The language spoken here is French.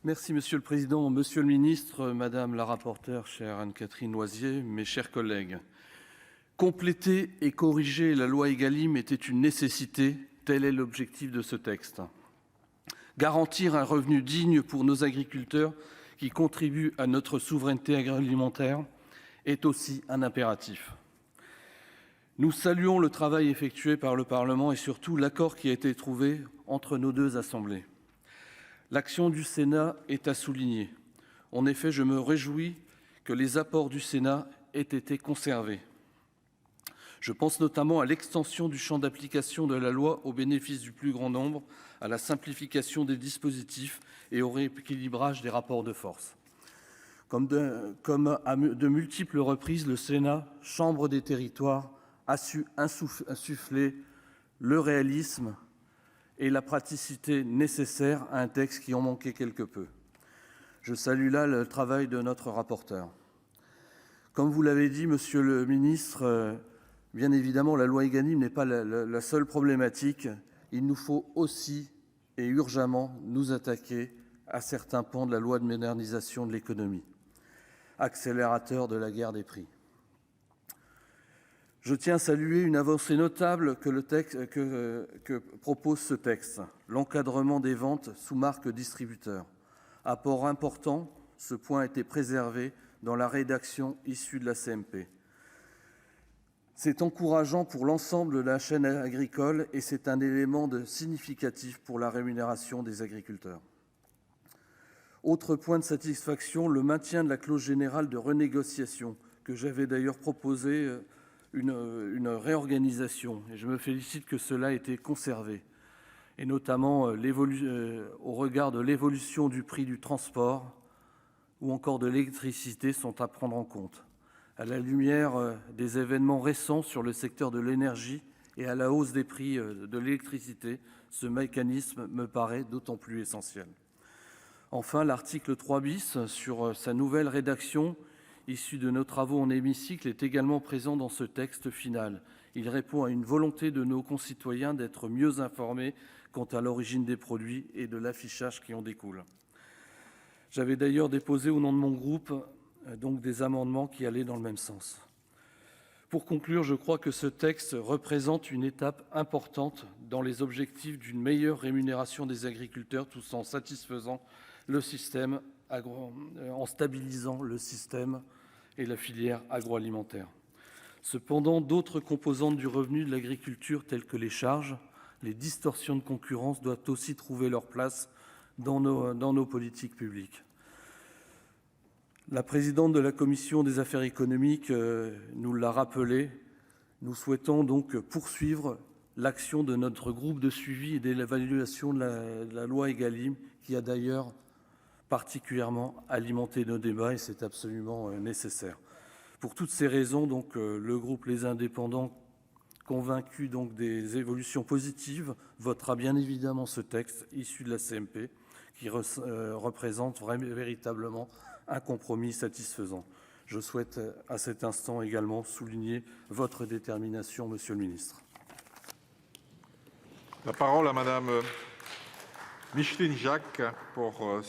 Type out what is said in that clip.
Merci Monsieur le Président, Monsieur le Ministre, Madame la rapporteure, chère Anne-Catherine Loisier, mes chers collègues. Compléter et corriger la loi Egalim était une nécessité, tel est l'objectif de ce texte. Garantir un revenu digne pour nos agriculteurs qui contribuent à notre souveraineté agroalimentaire est aussi un impératif. Nous saluons le travail effectué par le Parlement et surtout l'accord qui a été trouvé entre nos deux assemblées. L'action du Sénat est à souligner. En effet, je me réjouis que les apports du Sénat aient été conservés. Je pense notamment à l'extension du champ d'application de la loi au bénéfice du plus grand nombre, à la simplification des dispositifs et au rééquilibrage des rapports de force. Comme à de multiples reprises, le Sénat, chambre des territoires, a su insuffler le réalisme et la praticité nécessaires à un texte qui en manquait quelque peu. Je salue là le travail de notre rapporteur. Comme vous l'avez dit, Monsieur le Ministre, bien évidemment, la loi Egalim n'est pas la seule problématique. Il nous faut aussi et urgemment nous attaquer à certains pans de la loi de modernisation de l'économie, accélérateur de la guerre des prix. Je tiens à saluer une avancée notable que propose ce texte, l'encadrement des ventes sous marque distributeur. Apport important, ce point a été préservé dans la rédaction issue de la CMP. C'est encourageant pour l'ensemble de la chaîne agricole et c'est un élément significatif pour la rémunération des agriculteurs. Autre point de satisfaction, le maintien de la clause générale de renégociation, que j'avais d'ailleurs proposé une réorganisation, et je me félicite que cela ait été conservé, et notamment au regard de l'évolution du prix du transport ou encore de l'électricité sont à prendre en compte. À la lumière des événements récents sur le secteur de l'énergie et à la hausse des prix de l'électricité, ce mécanisme me paraît d'autant plus essentiel. Enfin, l'article 3 bis, sur sa nouvelle rédaction, issu de nos travaux en hémicycle, est également présent dans ce texte final. Il répond à une volonté de nos concitoyens d'être mieux informés quant à l'origine des produits et de l'affichage qui en découle. J'avais d'ailleurs déposé au nom de mon groupe des amendements qui allaient dans le même sens. Pour conclure, je crois que ce texte représente une étape importante dans les objectifs d'une meilleure rémunération des agriculteurs, tout en satisfaisant le système en stabilisant le système et la filière agroalimentaire. Cependant, d'autres composantes du revenu de l'agriculture, telles que les charges, les distorsions de concurrence, doivent aussi trouver leur place dans nos politiques publiques. La présidente de la Commission des affaires économiques nous l'a rappelé. Nous souhaitons donc poursuivre l'action de notre groupe de suivi et d'évaluation de la loi Egalim, qui a d'ailleurs particulièrement alimenté nos débats, et c'est absolument nécessaire. Pour toutes ces raisons, le groupe Les Indépendants, convaincu des évolutions positives, votera bien évidemment ce texte issu de la CMP, qui représente véritablement un compromis satisfaisant. Je souhaite à cet instant également souligner votre détermination, Monsieur le Ministre. La parole à Madame Micheline Jacques pour